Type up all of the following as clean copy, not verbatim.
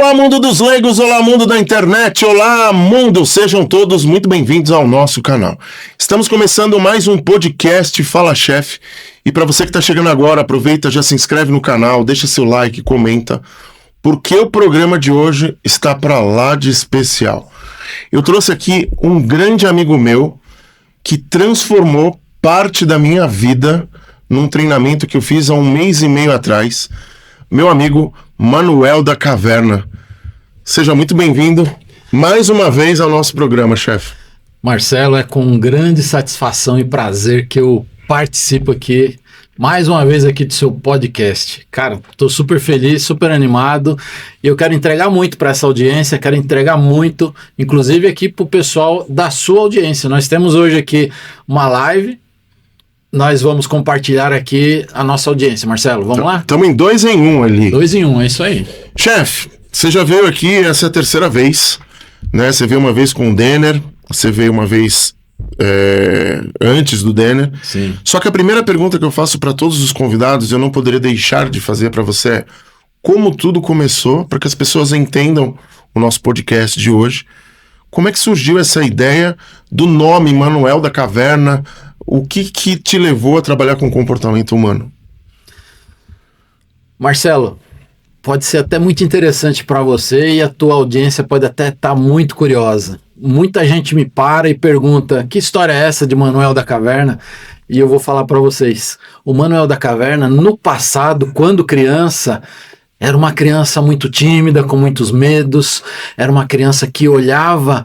Olá, mundo dos leigos, olá, mundo da internet, olá, mundo! Sejam todos muito bem-vindos ao nosso canal. Estamos começando mais um podcast Fala Chef. E para você que está chegando agora, aproveita, já se inscreve no canal, deixa seu like, comenta, porque o programa de hoje está para lá de especial. Eu trouxe aqui um grande amigo meu que transformou parte da minha vida num treinamento que eu fiz há 1 mês e meio atrás. Meu amigo Manuel da Caverna. Seja muito bem-vindo mais uma vez ao nosso programa, chefe. Marcelo, é com grande satisfação e prazer que eu participo aqui, mais uma vez aqui do seu podcast. Cara, tô super feliz, super animado e eu quero entregar muito para essa audiência, quero entregar muito, inclusive aqui pro pessoal da sua audiência. Nós temos hoje aqui uma live. Nós vamos compartilhar aqui a nossa audiência, Marcelo. Vamos lá? Estamos em 2 em 1 ali. 2 em 1, é isso aí. Chefe, você já veio aqui, essa é a 3ª vez, né? Você veio uma vez com o Denner, você veio uma vez antes do Denner. Sim. Só que a primeira pergunta que eu faço para todos os convidados, eu não poderia deixar de fazer para você, é como tudo começou, para que as pessoas entendam o nosso podcast de hoje. Como é que surgiu essa ideia do nome Manuel da Caverna? O que te levou a trabalhar com comportamento humano? Marcelo, pode ser até muito interessante para você e a tua audiência pode até estar muito curiosa. Muita gente me para e pergunta, que história é essa de Manuel da Caverna? E eu vou falar para vocês. O Manuel da Caverna, no passado, quando criança, era uma criança muito tímida, com muitos medos, era uma criança que olhava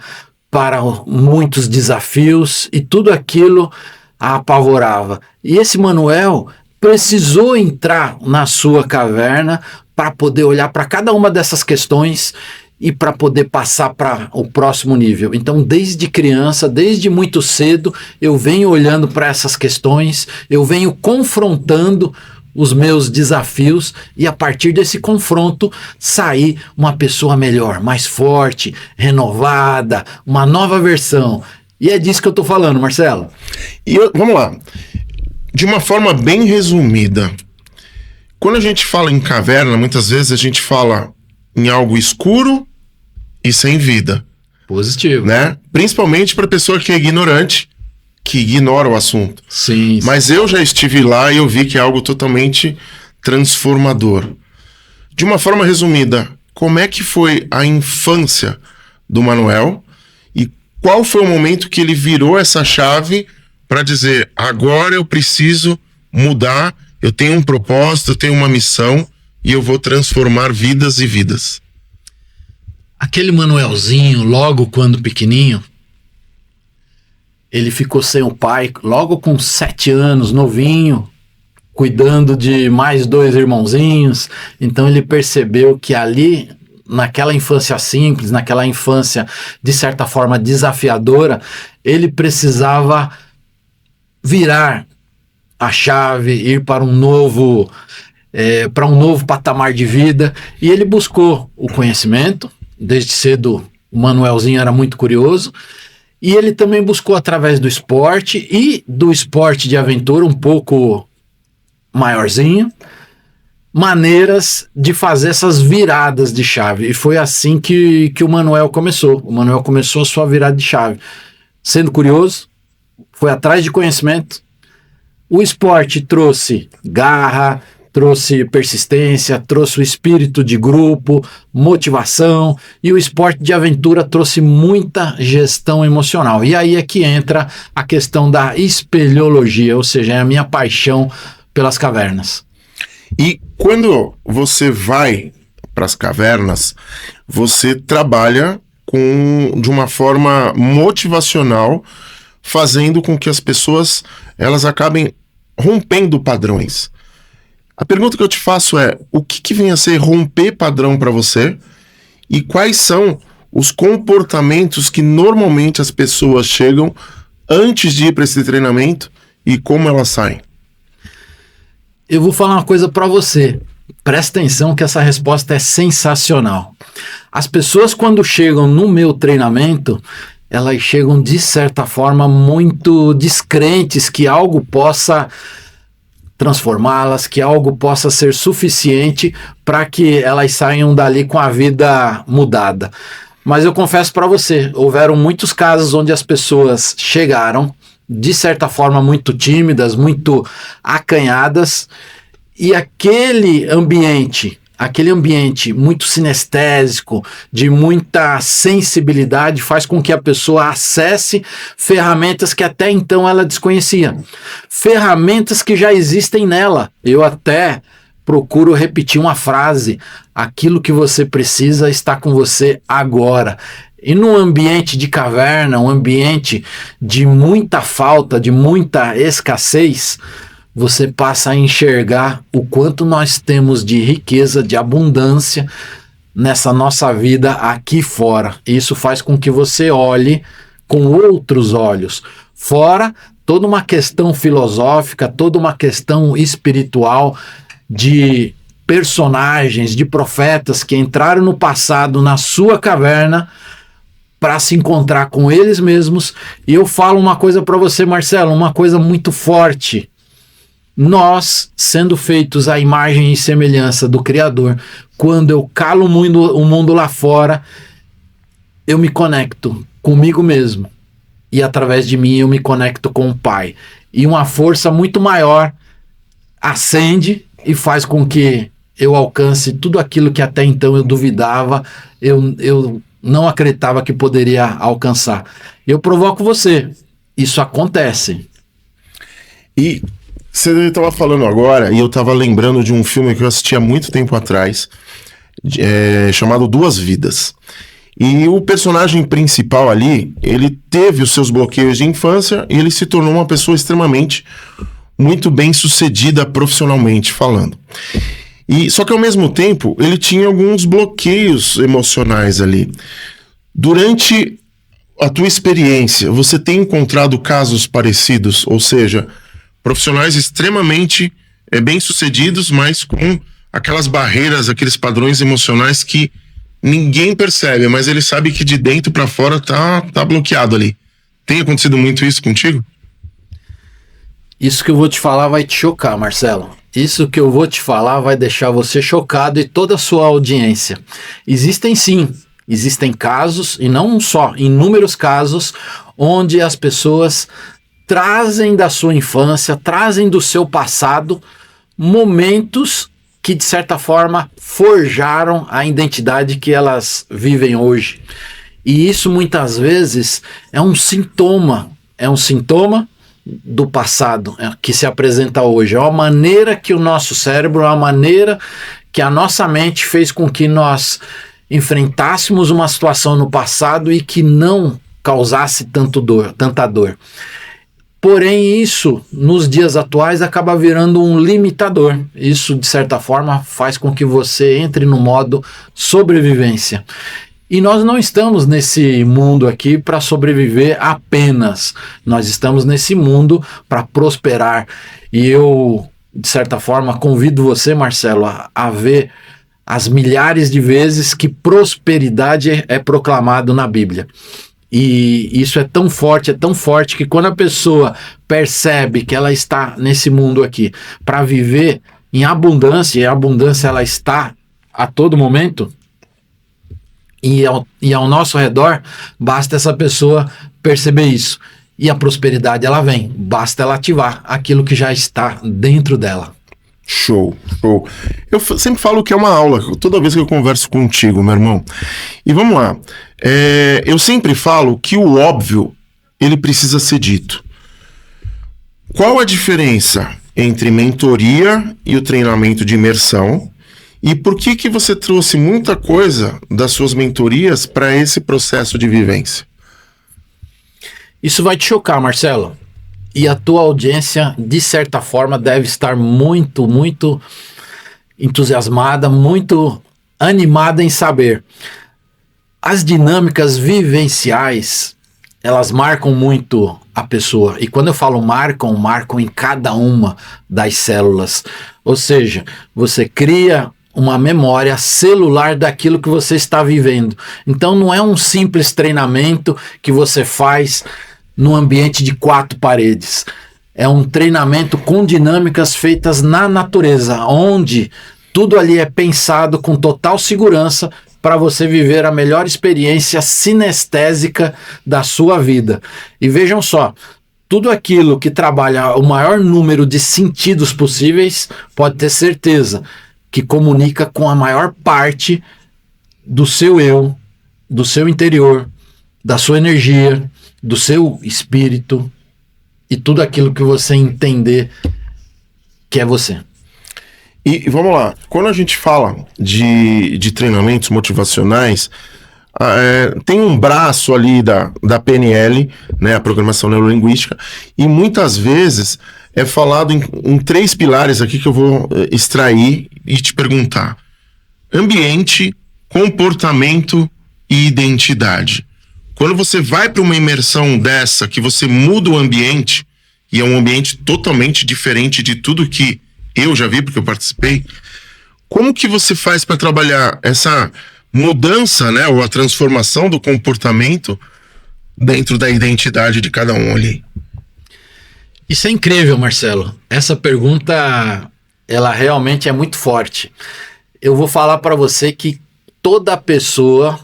para muitos desafios e tudo aquilo a apavorava. E esse Manuel precisou entrar na sua caverna para poder olhar para cada uma dessas questões e para poder passar para o próximo nível. Então, desde criança, desde muito cedo, eu venho olhando para essas questões, eu venho confrontando os meus desafios e a partir desse confronto sair uma pessoa melhor, mais forte, renovada, uma nova versão. E é disso que eu tô falando, Marcelo. Vamos lá. De uma forma bem resumida, quando a gente fala em caverna, muitas vezes a gente fala em algo escuro e sem vida. Positivo. Né? Principalmente para pessoa que é ignorante, que ignora o assunto. Sim. Mas eu já estive lá e eu vi que é algo totalmente transformador. De uma forma resumida, como é que foi a infância do Manuel? Qual foi o momento que ele virou essa chave para dizer, agora eu preciso mudar, eu tenho um propósito, eu tenho uma missão e eu vou transformar vidas e vidas? Aquele Manuelzinho, logo quando pequenininho, ele ficou sem o pai, logo com 7 anos, novinho, cuidando de mais 2 irmãozinhos. Então ele percebeu que ali, naquela infância simples, naquela infância de certa forma desafiadora, ele precisava virar a chave, ir para um novo patamar de vida, e ele buscou o conhecimento. Desde cedo o Manuelzinho era muito curioso, e ele também buscou através do esporte e do esporte de aventura um pouco maiorzinho, maneiras de fazer essas viradas de chave. E foi assim que o Manuel começou. O Manuel começou a sua virada de chave. Sendo curioso, foi atrás de conhecimento. O esporte trouxe garra, trouxe persistência, trouxe o espírito de grupo, motivação. E o esporte de aventura trouxe muita gestão emocional. E aí é que entra a questão da espeleologia, ou seja, é a minha paixão pelas cavernas. E quando você vai para as cavernas, você trabalha de uma forma motivacional, fazendo com que as pessoas elas acabem rompendo padrões. A pergunta que eu te faço é, o que vem a ser romper padrão para você? E quais são os comportamentos que normalmente as pessoas chegam antes de ir para esse treinamento e como elas saem? Eu vou falar uma coisa para você. Presta atenção que essa resposta é sensacional. As pessoas, quando chegam no meu treinamento, elas chegam de certa forma muito descrentes que algo possa transformá-las, que algo possa ser suficiente para que elas saiam dali com a vida mudada. Mas eu confesso para você, houveram muitos casos onde as pessoas chegaram, de certa forma muito tímidas, muito acanhadas, e aquele ambiente muito sinestésico, de muita sensibilidade, faz com que a pessoa acesse ferramentas que até então ela desconhecia. Ferramentas que já existem nela. Eu até procuro repetir uma frase: aquilo que você precisa está com você agora. E num ambiente de caverna, um ambiente de muita falta, de muita escassez, você passa a enxergar o quanto nós temos de riqueza, de abundância nessa nossa vida aqui fora. Isso faz com que você olhe com outros olhos. Fora toda uma questão filosófica, toda uma questão espiritual de personagens, de profetas que entraram no passado na sua caverna para se encontrar com eles mesmos. E eu falo uma coisa para você, Marcelo, uma coisa muito forte. Nós, sendo feitos à imagem e semelhança do Criador, quando eu calo o mundo lá fora, eu me conecto comigo mesmo. E através de mim eu me conecto com o Pai. E uma força muito maior acende e faz com que eu alcance tudo aquilo que até então eu duvidava, eu não acreditava que poderia alcançar. Eu provoco você. Isso acontece. E você estava falando agora, e eu estava lembrando de um filme que eu assisti há muito tempo atrás, chamado Duas Vidas. E o personagem principal ali, ele teve os seus bloqueios de infância e ele se tornou uma pessoa extremamente muito bem sucedida profissionalmente falando. Só que ao mesmo tempo, ele tinha alguns bloqueios emocionais ali. Durante a tua experiência, você tem encontrado casos parecidos? Ou seja, profissionais extremamente bem-sucedidos, mas com aquelas barreiras, aqueles padrões emocionais que ninguém percebe, mas ele sabe que de dentro para fora tá bloqueado ali. Tem acontecido muito isso contigo? Isso que eu vou te falar vai te chocar, Marcelo. Isso que eu vou te falar vai deixar você chocado e toda a sua audiência. Existem casos, e não um só, inúmeros casos, onde as pessoas trazem da sua infância, trazem do seu passado momentos que de certa forma forjaram a identidade que elas vivem hoje. E isso muitas vezes é um sintoma do passado que se apresenta hoje. É uma maneira que o nosso cérebro, é uma maneira que a nossa mente fez com que nós enfrentássemos uma situação no passado e que não causasse tanta dor. Porém, isso, nos dias atuais, acaba virando um limitador. Isso, de certa forma, faz com que você entre no modo sobrevivência. E nós não estamos nesse mundo aqui para sobreviver apenas. Nós estamos nesse mundo para prosperar. E eu, de certa forma, convido você, Marcelo, a ver as milhares de vezes que prosperidade é proclamado na Bíblia. E isso é tão forte que quando a pessoa percebe que ela está nesse mundo aqui para viver em abundância, e a abundância ela está a todo momento, e ao nosso redor, basta essa pessoa perceber isso. E a prosperidade ela vem, basta ela ativar aquilo que já está dentro dela. Show. Eu sempre falo que é uma aula, toda vez que eu converso contigo, meu irmão. E vamos lá. Eu sempre falo que o óbvio, ele precisa ser dito. Qual a diferença entre mentoria e o treinamento de imersão? E por que você trouxe muita coisa das suas mentorias para esse processo de vivência? Isso vai te chocar, Marcelo. E a tua audiência, de certa forma, deve estar muito, muito entusiasmada, muito animada em saber. As dinâmicas vivenciais, elas marcam muito a pessoa. E quando eu falo marcam em cada uma das células. Ou seja, você cria uma memória celular daquilo que você está vivendo. Então não é um simples treinamento que você faz num ambiente de 4 paredes. é um treinamento com dinâmicas feitas na natureza, onde tudo ali é pensado com total segurança para você viver a melhor experiência sinestésica da sua vida. E vejam só, tudo aquilo que trabalha o maior número de sentidos possíveis, pode ter certeza que comunica com a maior parte do seu eu, do seu interior, da sua energia, do seu espírito e tudo aquilo que você entender que é você. E vamos lá, quando a gente fala de treinamentos motivacionais, tem um braço ali da PNL, né, a programação neurolinguística, e muitas vezes é falado em 3 pilares aqui que eu vou extrair e te perguntar: ambiente, comportamento e identidade. Quando você vai para uma imersão dessa, que você muda o ambiente, e é um ambiente totalmente diferente de tudo que eu já vi, porque eu participei, como que você faz para trabalhar essa mudança, né, ou a transformação do comportamento dentro da identidade de cada um ali? Isso é incrível, Marcelo. Essa pergunta, ela realmente é muito forte. Eu vou falar para você que toda pessoa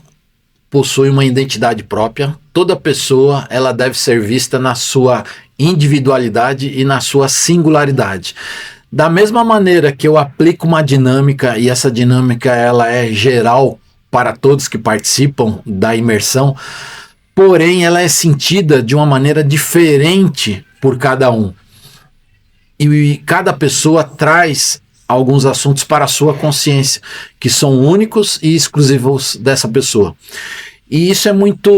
possui uma identidade própria, toda pessoa ela deve ser vista na sua individualidade e na sua singularidade. Da mesma maneira que eu aplico uma dinâmica, e essa dinâmica ela é geral para todos que participam da imersão, porém ela é sentida de uma maneira diferente por cada um. E cada pessoa traz alguns assuntos para a sua consciência, que são únicos e exclusivos dessa pessoa. E isso é muito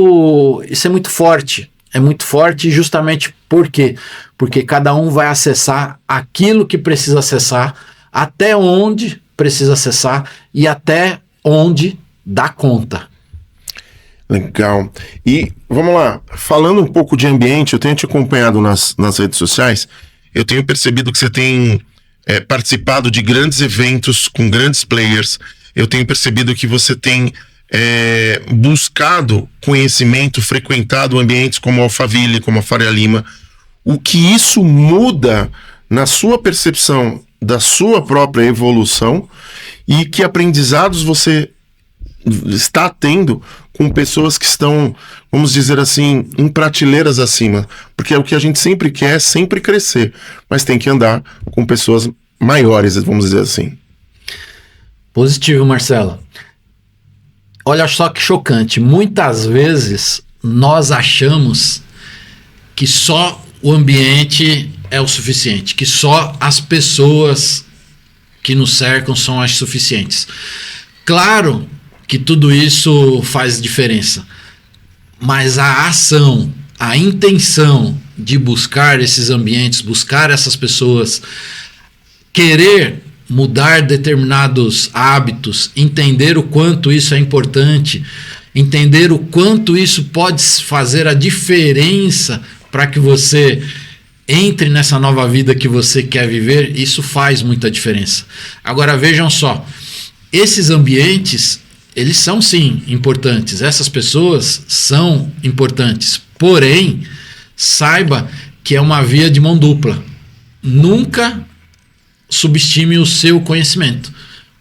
forte. É muito forte justamente por quê? Porque cada um vai acessar aquilo que precisa acessar, até onde precisa acessar e até onde dá conta. Legal. E vamos lá, falando um pouco de ambiente, eu tenho te acompanhado nas redes sociais, eu tenho percebido que você tem participado de grandes eventos com grandes players, eu tenho percebido que você tem buscado conhecimento, frequentado ambientes como Alphaville, como a Faria Lima. O que isso muda na sua percepção da sua própria evolução e que aprendizados você está tendo com pessoas que estão, vamos dizer assim, em prateleiras acima, porque o que a gente sempre quer é sempre crescer, mas tem que andar com pessoas maiores, vamos dizer assim. Positivo, Marcelo. Olha só que chocante, muitas vezes nós achamos que só o ambiente é o suficiente, que só as pessoas que nos cercam são as suficientes. Claro que tudo isso faz diferença, mas a ação, a intenção de buscar esses ambientes, buscar essas pessoas, querer mudar determinados hábitos, entender o quanto isso é importante, entender o quanto isso pode fazer a diferença para que você entre nessa nova vida que você quer viver, isso faz muita diferença. Agora vejam só, esses ambientes, eles são sim importantes, essas pessoas são importantes, porém, saiba que é uma via de mão dupla. Nunca subestime o seu conhecimento,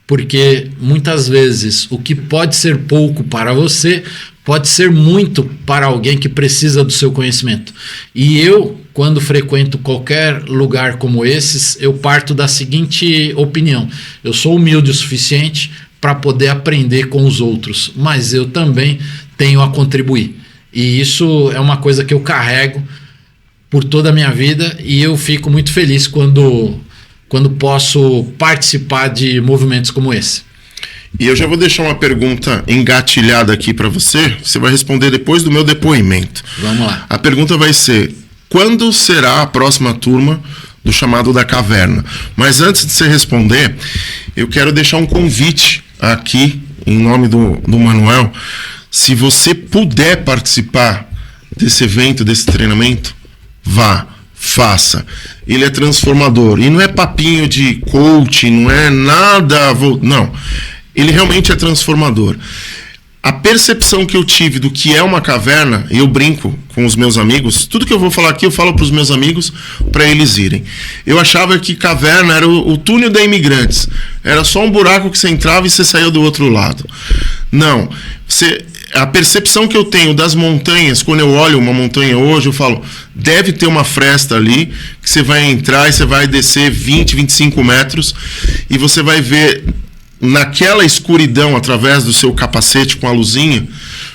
porque muitas vezes o que pode ser pouco para você pode ser muito para alguém que precisa do seu conhecimento. E eu, quando frequento qualquer lugar como esses, eu parto da seguinte opinião: eu sou humilde o suficiente para poder aprender com os outros, mas eu também tenho a contribuir. E isso é uma coisa que eu carrego por toda a minha vida, e eu fico muito feliz quando posso participar de movimentos como esse. E eu já vou deixar uma pergunta engatilhada aqui para você. Você vai responder depois do meu depoimento. Vamos lá. A pergunta vai ser: quando será a próxima turma do Chamado da Caverna? Mas antes de você responder, eu quero deixar um convite aqui, em nome do Manuel. Se você puder participar desse evento, desse treinamento, vá. Faça. Ele é transformador. E não é papinho de coach, não é nada. Não. Ele realmente é transformador. a percepção que eu tive do que é uma caverna, eu brinco com os meus amigos, tudo que eu vou falar aqui eu falo para os meus amigos para eles irem. Eu achava que caverna era o túnel da Imigrantes, era só um buraco que você entrava e você saía do outro lado. Não, a percepção que eu tenho das montanhas, quando eu olho uma montanha hoje, eu falo, deve ter uma fresta ali, que você vai entrar e você vai descer 20, 25 metros, e você vai ver naquela escuridão, através do seu capacete com a luzinha,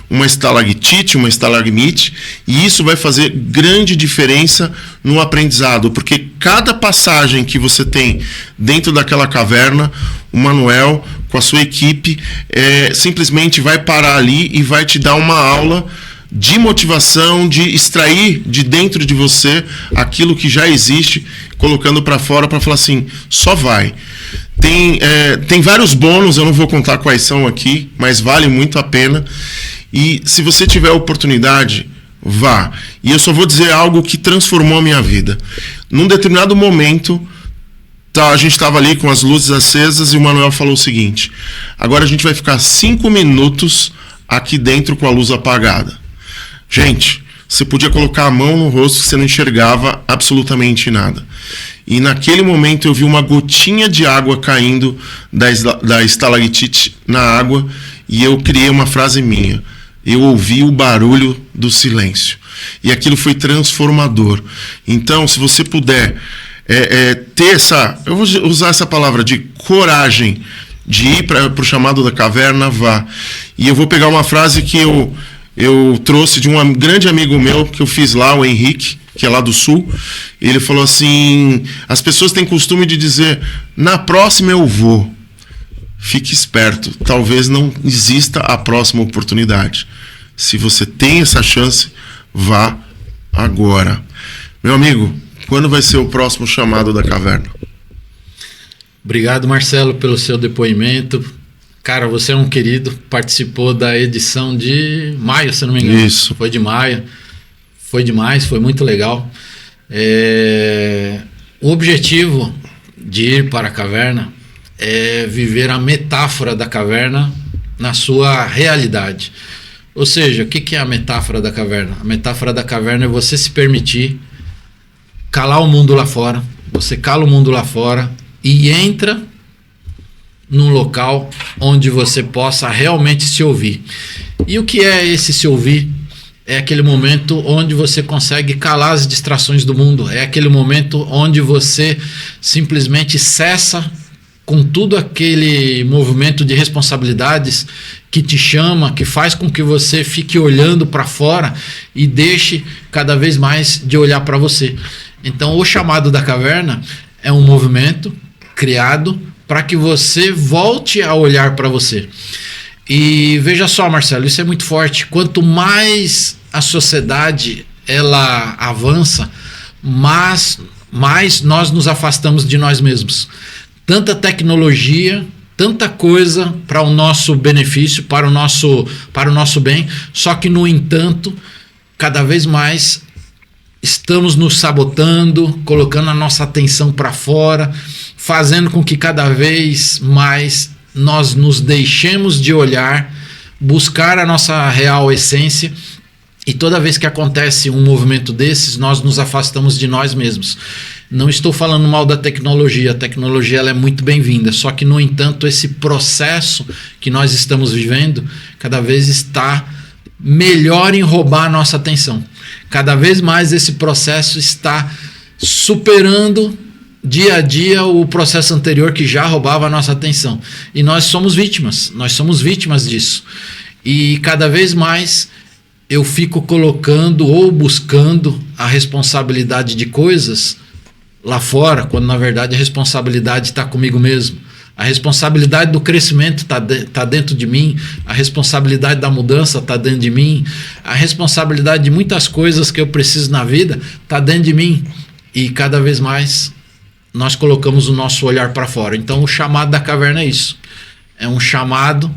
uma estalactite, uma estalagmite, e isso vai fazer grande diferença no aprendizado, porque cada passagem que você tem dentro daquela caverna, o Manuel, com a sua equipe, simplesmente vai parar ali e vai te dar uma aula de motivação, de extrair de dentro de você aquilo que já existe, colocando para fora para falar assim, só vai. Tem vários bônus, eu não vou contar quais são aqui, mas vale muito a pena. E se você tiver a oportunidade, vá. E eu só vou dizer algo que transformou a minha vida. Num determinado momento, a gente estava ali com as luzes acesas e o Manuel falou o seguinte, agora a gente vai ficar 5 minutos aqui dentro com a luz apagada. Gente, você podia colocar a mão no rosto que você não enxergava absolutamente nada. E naquele momento eu vi uma gotinha de água caindo da estalactite na água e eu criei uma frase minha. Eu ouvi o barulho do silêncio. E aquilo foi transformador. Então, se você puder ter eu vou usar essa palavra de coragem de ir para o chamado da caverna, vá. E eu vou pegar uma frase que eu trouxe de um grande amigo meu que eu fiz lá, o Henrique, que é lá do Sul. Ele falou assim, as pessoas têm costume de dizer, na próxima eu vou. Fique esperto, talvez não exista a próxima oportunidade. Se você tem essa chance, vá agora. Meu amigo, quando vai ser o próximo chamado da caverna? Obrigado, Marcelo, pelo seu depoimento. Cara, você é um querido, participou da edição de maio, se não me engano. Isso. Foi de maio. Foi demais, foi muito legal. O objetivo de ir para a caverna é viver a metáfora da caverna na sua realidade. Ou seja, o que é a metáfora da caverna? A metáfora da caverna é você se permitir calar o mundo lá fora. Você cala o mundo lá fora e entra num local onde você possa realmente se ouvir. E o que é esse se ouvir? É aquele momento onde você consegue calar as distrações do mundo. É aquele momento onde você simplesmente cessa com tudo aquele movimento de responsabilidades que te chama, que faz com que você fique olhando para fora e deixe cada vez mais de olhar para você. Então, o chamado da caverna é um movimento criado para que você volte a olhar para você. E veja só, Marcelo, isso é muito forte. Quanto mais a sociedade ela avança, mais nós nos afastamos de nós mesmos. Tanta tecnologia, tanta coisa para o nosso benefício, para o nosso bem, só que, no entanto, cada vez mais estamos nos sabotando, colocando a nossa atenção para fora, fazendo com que cada vez mais nós nos deixemos de olhar, buscar a nossa real essência, e toda vez que acontece um movimento desses, nós nos afastamos de nós mesmos. Não estou falando mal da tecnologia, a tecnologia ela é muito bem-vinda, só que, no entanto, esse processo que nós estamos vivendo cada vez está melhor em roubar a nossa atenção. Cada vez mais esse processo está superando dia a dia o processo anterior que já roubava a nossa atenção. E nós somos vítimas disso. E cada vez mais eu fico colocando ou buscando a responsabilidade de coisas lá fora, quando na verdade a responsabilidade está comigo mesmo. A responsabilidade do crescimento tá dentro de mim, a responsabilidade da mudança está dentro de mim, a responsabilidade de muitas coisas que eu preciso na vida está dentro de mim. E cada vez mais nós colocamos o nosso olhar para fora. Então, o chamado da caverna é isso. É um chamado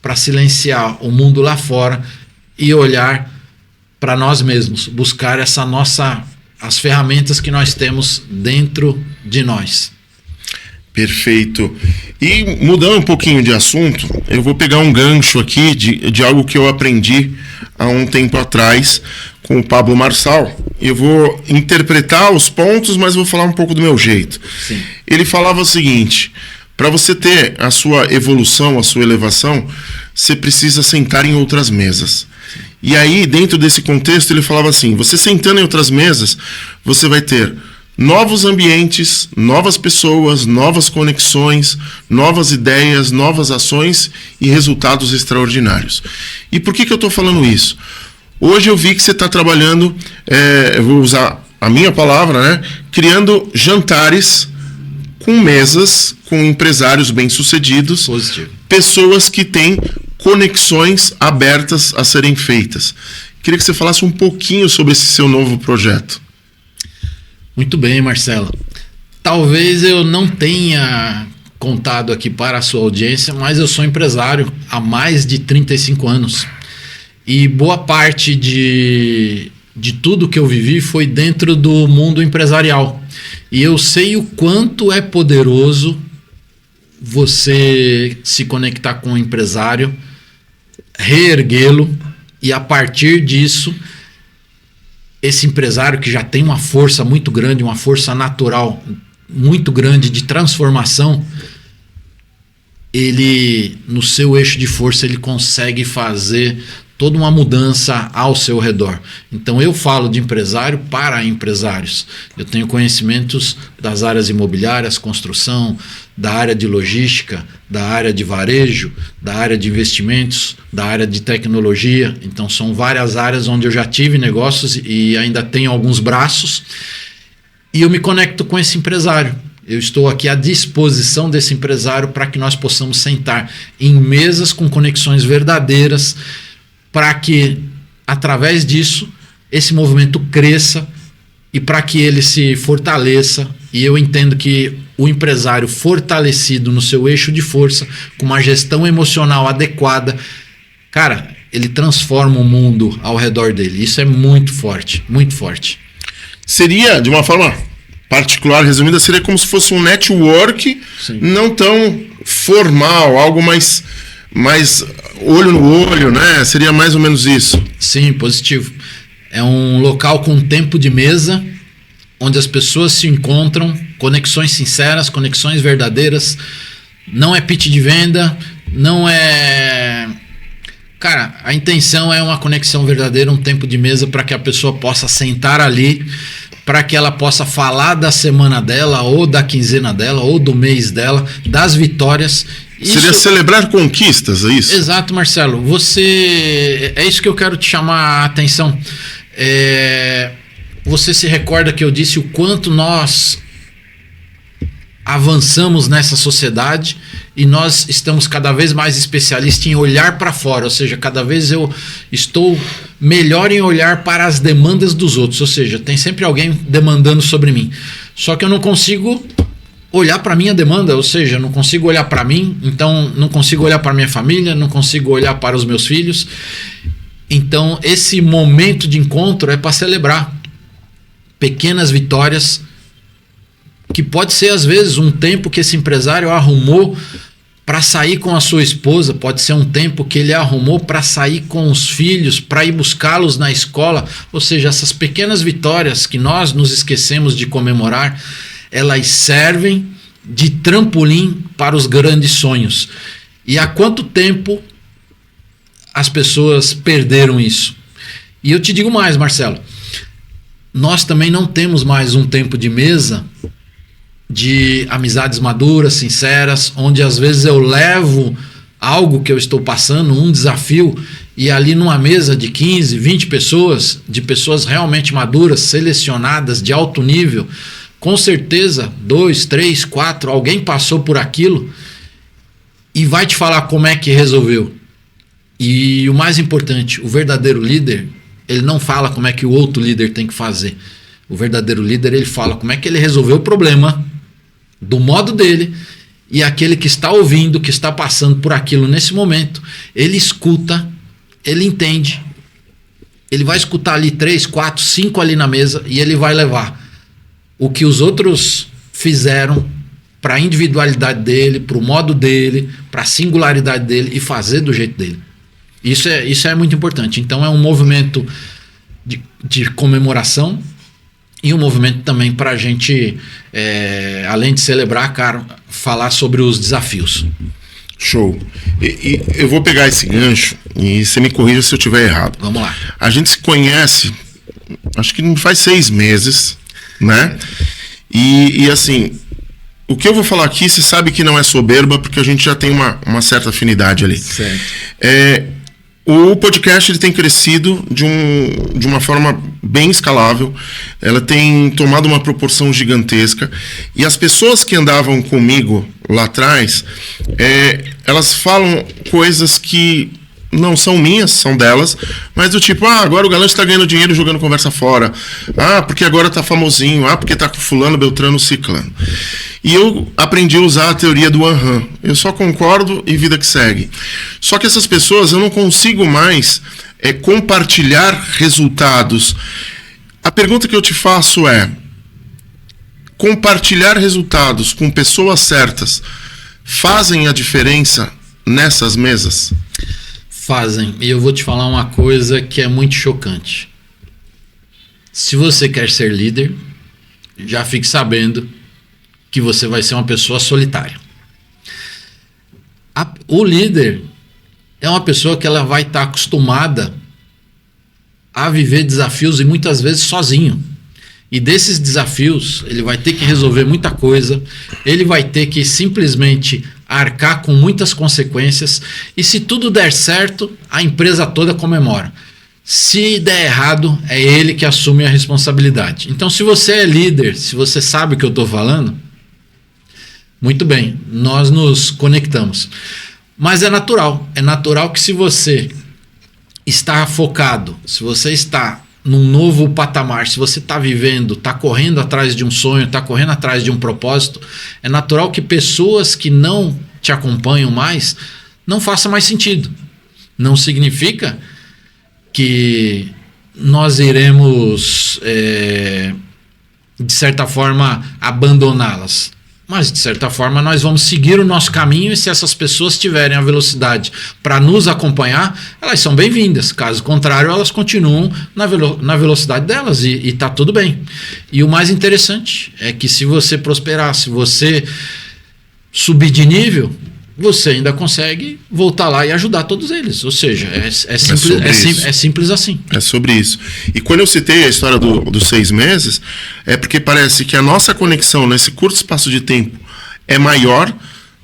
para silenciar o mundo lá fora e olhar para nós mesmos, buscar as ferramentas que nós temos dentro de nós. Perfeito. E mudando um pouquinho de assunto, eu vou pegar um gancho aqui de algo que eu aprendi há um tempo atrás com o Pablo Marçal. Eu vou interpretar os pontos, mas vou falar um pouco do meu jeito. Sim. Ele falava o seguinte: para você ter a sua evolução, a sua elevação, você precisa sentar em outras mesas. E aí, dentro desse contexto, ele falava assim: você sentando em outras mesas, você vai ter novos ambientes, novas pessoas, novas conexões, novas ideias, novas ações e resultados extraordinários. E por que eu estou falando isso? Hoje eu vi que você está trabalhando, eu vou usar a minha palavra, né? Criando jantares com mesas, com empresários bem-sucedidos, Positivo. Pessoas que têm conexões abertas a serem feitas. Queria que você falasse um pouquinho sobre esse seu novo projeto. Muito bem, Marcelo. Talvez eu não tenha contado aqui para a sua audiência, mas eu sou empresário há mais de 35 anos. E boa parte de tudo que eu vivi foi dentro do mundo empresarial. E eu sei o quanto é poderoso você se conectar com um empresário, reerguê-lo e a partir disso, esse empresário que já tem uma força muito grande, uma força natural muito grande de transformação, ele, no seu eixo de força, ele consegue fazer toda uma mudança ao seu redor. Então eu falo de empresário para empresários. Eu tenho conhecimentos das áreas imobiliárias, construção, da área de logística, da área de varejo, da área de investimentos, da área de tecnologia. Então são várias áreas onde eu já tive negócios e ainda tenho alguns braços. E eu me conecto com esse empresário. Eu estou aqui à disposição desse empresário para que nós possamos sentar em mesas com conexões verdadeiras, para que, através disso, esse movimento cresça e para que ele se fortaleça. E eu entendo que o empresário fortalecido no seu eixo de força, com uma gestão emocional adequada, cara, ele transforma o mundo ao redor dele. Isso é muito forte, muito forte. Seria, de uma forma particular, resumida, seria como se fosse um network. Sim. Não tão formal, algo mais olho no olho, né? Seria mais ou menos isso. Sim, positivo. É um local com tempo de mesa, onde as pessoas se encontram, conexões sinceras, conexões verdadeiras. Não é pitch de venda, não é... Cara, a intenção é uma conexão verdadeira, um tempo de mesa para que a pessoa possa sentar ali, para que ela possa falar da semana dela, ou da quinzena dela, ou do mês dela, das vitórias. Seria celebrar conquistas, é isso? Exato, Marcelo. É isso que eu quero te chamar a atenção. Você se recorda que eu disse o quanto nós avançamos nessa sociedade e nós estamos cada vez mais especialistas em olhar para fora, ou seja, cada vez eu estou melhor em olhar para as demandas dos outros, ou seja, tem sempre alguém demandando sobre mim. Só que eu não consigo olhar para minha demanda, ou seja, não consigo olhar para mim, então não consigo olhar para minha família, não consigo olhar para os meus filhos. Então esse momento de encontro é para celebrar pequenas vitórias, que pode ser às vezes um tempo que esse empresário arrumou para sair com a sua esposa, pode ser um tempo que ele arrumou para sair com os filhos, para ir buscá-los na escola, ou seja, essas pequenas vitórias que nós nos esquecemos de comemorar, elas servem de trampolim para os grandes sonhos. E há quanto tempo as pessoas perderam isso? E eu te digo mais, Marcelo, nós também não temos mais um tempo de mesa de amizades maduras, sinceras, onde às vezes eu levo algo que eu estou passando, um desafio, e ali numa mesa de 15, 20 pessoas, de pessoas realmente maduras, selecionadas, de alto nível, com certeza 2, 3, 4, alguém passou por aquilo e vai te falar como é que resolveu. E o mais importante, o verdadeiro líder, ele não fala como é que o outro líder tem que fazer. O verdadeiro líder, ele fala como é que ele resolveu o problema do modo dele, e aquele que está ouvindo, que está passando por aquilo nesse momento, ele escuta, ele entende, ele vai escutar ali 3, 4, 5 ali na mesa, e ele vai levar o que os outros fizeram para a individualidade dele, para o modo dele, para a singularidade dele e fazer do jeito dele. Isso é muito importante. Então é um movimento de comemoração e um movimento também para a gente, além de celebrar, cara, falar sobre os desafios. Show. E eu vou pegar esse gancho e você me corrija se eu estiver errado. Vamos lá. A gente se conhece, acho que não faz 6 meses, né? E assim, o que eu vou falar aqui, você sabe que não é soberba, porque a gente já tem uma certa afinidade ali. Certo. O podcast ele tem crescido de uma forma bem escalável, ela tem tomado uma proporção gigantesca, e as pessoas que andavam comigo lá atrás, elas falam coisas que não são minhas, são delas, mas do tipo, agora o Galante está ganhando dinheiro jogando conversa fora, porque agora tá famosinho, porque tá com fulano, beltrano, ciclano. E eu aprendi a usar a teoria do aham. Eu só concordo e vida que segue. Só que essas pessoas, eu não consigo mais compartilhar resultados. A pergunta que eu te faço é: compartilhar resultados com pessoas certas fazem a diferença nessas mesas? Fazem. E eu vou te falar uma coisa que é muito chocante. Se você quer ser líder, já fique sabendo que você vai ser uma pessoa solitária. O líder é uma pessoa que ela vai estar acostumada a viver desafios e muitas vezes sozinho. E desses desafios, ele vai ter que resolver muita coisa, ele vai ter que simplesmente arcar com muitas consequências, e se tudo der certo, a empresa toda comemora. Se der errado, é ele que assume a responsabilidade. Então, se você é líder, se você sabe o que eu estou falando, muito bem, nós nos conectamos. Mas é natural que se você está focado, se você está num novo patamar, se você está vivendo, está correndo atrás de um sonho, está correndo atrás de um propósito, é natural que pessoas que não te acompanham mais não faça mais sentido. Não significa que nós iremos, de certa forma, abandoná-las. Mas, de certa forma, nós vamos seguir o nosso caminho, e se essas pessoas tiverem a velocidade para nos acompanhar, elas são bem-vindas. Caso contrário, elas continuam na velocidade delas, e está tudo bem. E o mais interessante é que, se você prosperar, se você subir de nível, você ainda consegue voltar lá e ajudar todos eles. Ou seja, é simples assim. É sobre isso. E quando eu citei a história dos 6 meses, é porque parece que a nossa conexão nesse curto espaço de tempo é maior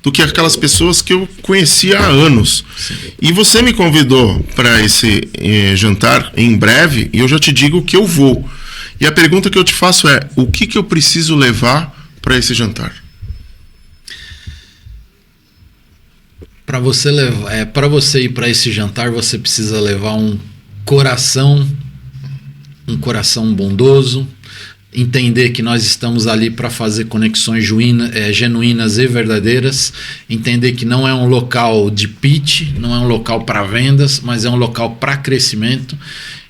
do que aquelas pessoas que eu conhecia há anos. Sim. E você me convidou para esse jantar em breve, e eu já te digo que eu vou. E a pergunta que eu te faço é: o que eu preciso levar para esse jantar? Para você ir para esse jantar, você precisa levar um coração bondoso, entender que nós estamos ali para fazer conexões genuínas e verdadeiras, entender que não é um local de pitch, não é um local para vendas, mas é um local para crescimento,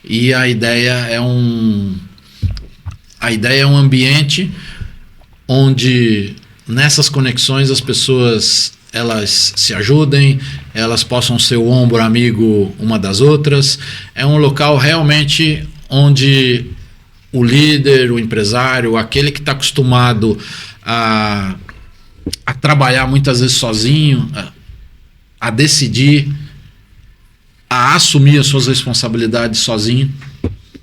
e a ideia é um ambiente onde, nessas conexões, as pessoas elas se ajudem, elas possam ser o ombro amigo uma das outras. É um local realmente onde o líder, o empresário, aquele que está acostumado a trabalhar muitas vezes sozinho, a decidir, a assumir as suas responsabilidades sozinho,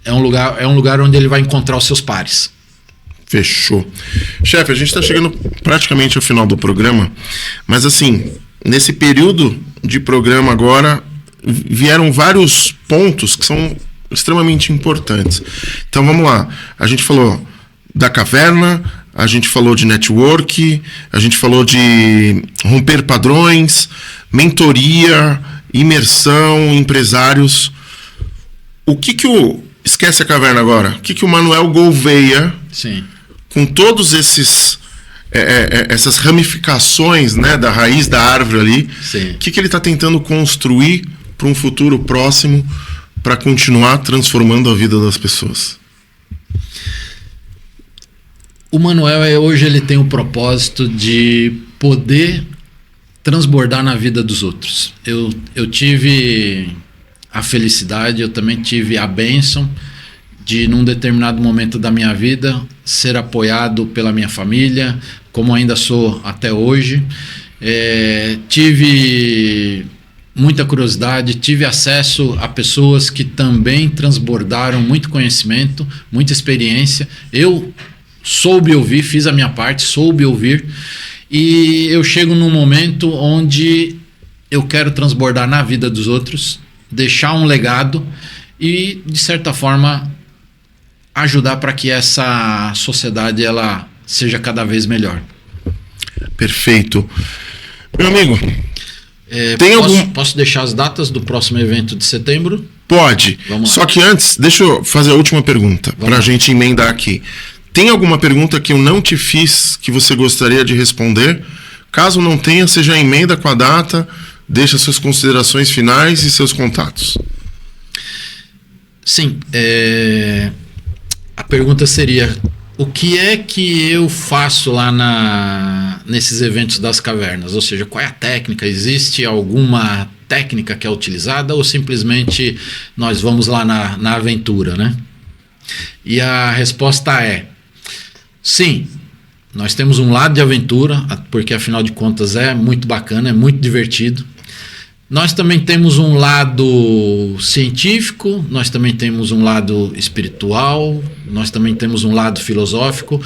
é um lugar onde ele vai encontrar os seus pares. Fechou. Chefe, a gente está chegando praticamente ao final do programa, mas assim, nesse período de programa agora, vieram vários pontos que são extremamente importantes. Então vamos lá. A gente falou da caverna, a gente falou de network, a gente falou de romper padrões, mentoria, imersão, empresários. O que o... Esquece a caverna agora. O que o Manuel Gouveia... Sim. Com todos essas ramificações, né, da raiz da árvore ali, o que ele está tentando construir para um futuro próximo, para continuar transformando a vida das pessoas? O Manuel hoje ele tem o propósito de poder transbordar na vida dos outros. Eu tive a felicidade, eu também tive a bênção de, num determinado momento da minha vida, ser apoiado pela minha família, como ainda sou até hoje. Tive muita curiosidade, tive acesso a pessoas que também transbordaram muito conhecimento, muita experiência. Eu soube ouvir, fiz a minha parte, soube ouvir, e eu chego num momento onde eu quero transbordar na vida dos outros, deixar um legado e, de certa forma, ajudar para que essa sociedade ela seja cada vez melhor. Perfeito. Meu amigo, posso deixar as datas do próximo evento de setembro? Pode. Vamos lá. Só que antes, deixa eu fazer a última pergunta para a gente emendar aqui. Tem alguma pergunta que eu não te fiz que você gostaria de responder? Caso não tenha, você já emenda com a data, deixa suas considerações finais e seus contatos. Sim. A pergunta seria: o que é que eu faço lá nesses eventos das cavernas? Ou seja, qual é a técnica? Existe alguma técnica que é utilizada ou simplesmente nós vamos lá na aventura, né? E a resposta é: sim, nós temos um lado de aventura, porque afinal de contas é muito bacana, é muito divertido. Nós também temos um lado científico, nós também temos um lado espiritual, nós também temos um lado filosófico,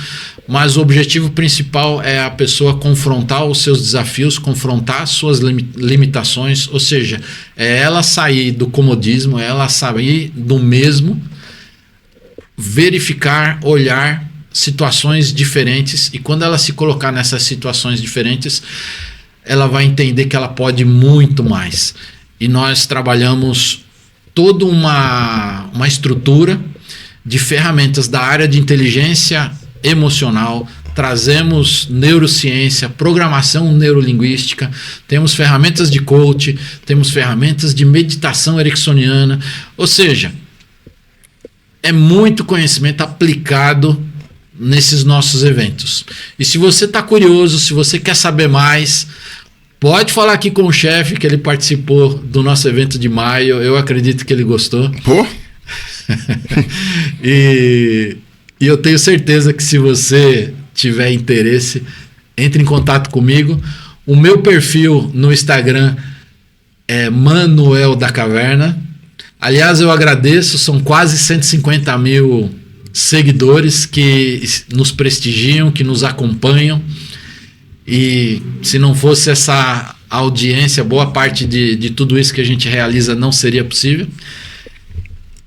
mas o objetivo principal é a pessoa confrontar os seus desafios, confrontar as suas limitações, ou seja, é ela sair do comodismo, é ela sair do mesmo, verificar, olhar situações diferentes, e quando ela se colocar nessas situações diferentes, ela vai entender que ela pode muito mais. E nós trabalhamos toda uma estrutura de ferramentas da área de inteligência emocional, trazemos neurociência, programação neurolinguística, temos ferramentas de coach, temos ferramentas de meditação ericksoniana, ou seja, é muito conhecimento aplicado nesses nossos eventos. E se você está curioso, se você quer saber mais, pode falar aqui com o chefe, que ele participou do nosso evento de maio. Eu acredito que ele gostou. Pô? E eu tenho certeza que, se você tiver interesse, entre em contato comigo. O meu perfil no Instagram é Manuel da Caverna. Aliás, eu agradeço, são quase 150 mil seguidores que nos prestigiam, que nos acompanham. E se não fosse essa audiência, boa parte de tudo isso que a gente realiza não seria possível.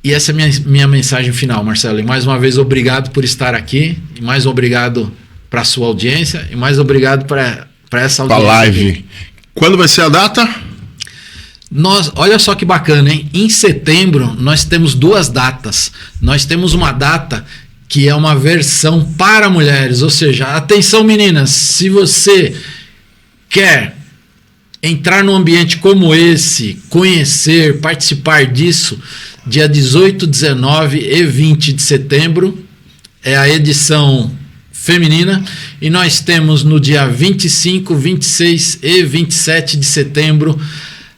E essa é a minha mensagem final, Marcelo. E mais uma vez, obrigado por estar aqui. E mais obrigado para a sua audiência. E mais obrigado para essa audiência. Pra live. Quando vai ser a data? Olha só que bacana, hein? Em setembro, nós temos 2 datas. Nós temos uma data que é uma versão para mulheres, ou seja, atenção meninas, se você quer entrar num ambiente como esse, conhecer, participar disso, dia 18, 19 e 20 de setembro, é a edição feminina, e nós temos no dia 25, 26 e 27 de setembro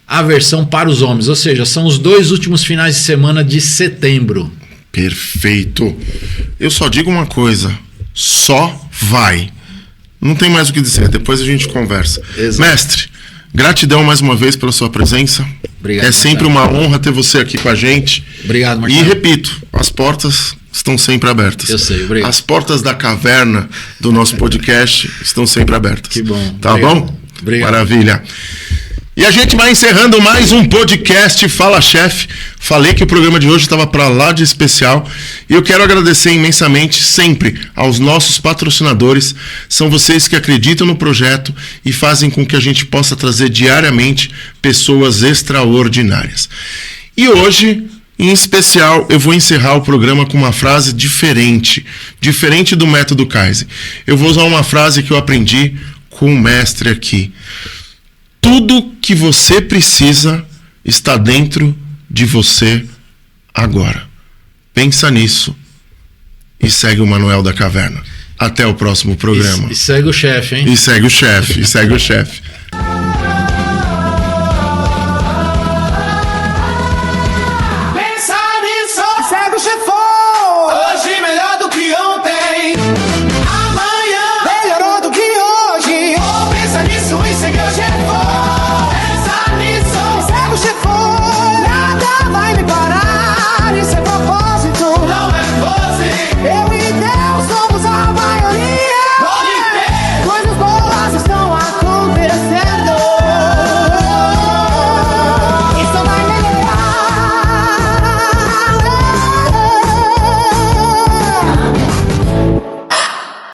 a versão para os homens, ou seja, são os 2 últimos finais de semana de setembro. Perfeito. Eu só digo uma coisa, só vai. Não tem mais o que dizer, depois a gente conversa. Exato. Mestre, gratidão mais uma vez pela sua presença. Obrigado, é sempre uma honra ter você aqui com a gente. Obrigado, Marcelo. E repito, as portas estão sempre abertas. Eu sei, obrigado. As portas da caverna do nosso podcast estão sempre abertas. Que bom. Tá obrigado. bom? Obrigado. Maravilha. E a gente vai encerrando mais um podcast Fala Chef. Falei que o programa de hoje estava para lá de especial. E eu quero agradecer imensamente sempre aos nossos patrocinadores. São vocês que acreditam no projeto e fazem com que a gente possa trazer diariamente pessoas extraordinárias. E hoje, em especial, eu vou encerrar o programa com uma frase diferente do método Kaizen. Eu vou usar uma frase que eu aprendi com o mestre aqui. Tudo que você precisa está dentro de você agora. Pensa nisso e segue o Manuel da Caverna. Até o próximo programa. E segue o chefe, hein? E segue o chefe.